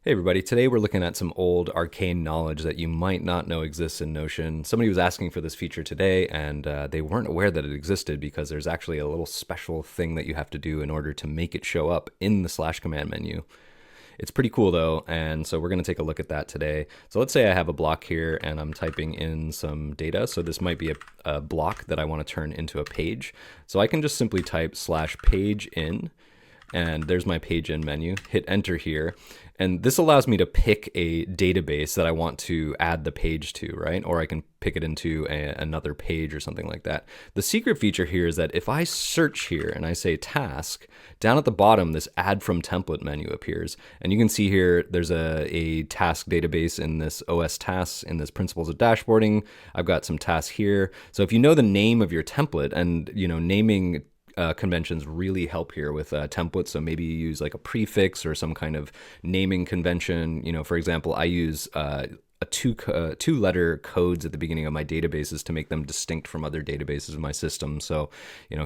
Hey everybody, today we're looking at some old arcane knowledge that you might not know exists in Notion. Somebody was asking for this feature today and they weren't aware that it existed because there's actually a little special thing that you have to do in order to make it show up in the slash command menu. It's pretty cool though, and so we're going to take a look at that today. So let's say I have a block here and I'm typing in some data. So this might be a block that I want to turn into a page. So I can just simply type slash page in, and there's my page in menu, hit enter here. And this allows me to pick a database that I want to add the page to, right? Or I can pick it into another page or something like that. The secret feature here is that if I search here and I say task, down at the bottom, this add from template menu appears. And you can see here, there's a task database in this OS tasks, in this principles of dashboarding. I've got some tasks here. So if you know the name of your template, and naming conventions really help here with templates. So maybe you use like a prefix or some kind of naming convention. For example, I use two-letter codes at the beginning of my databases to make them distinct from other databases in my system. So,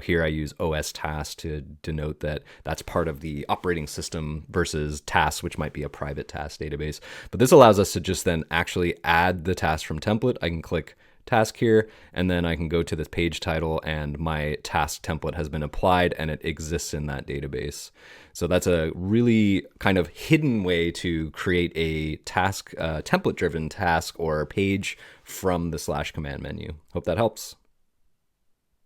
here I use OS task to denote that that's part of the operating system versus tasks, which might be a private task database. But this allows us to just then actually add the task from template. I can click task here, and then I can go to this page title and my task template has been applied and it exists in that database. So that's a really kind of hidden way to create a task, template driven task or page from the slash command menu. Hope that helps.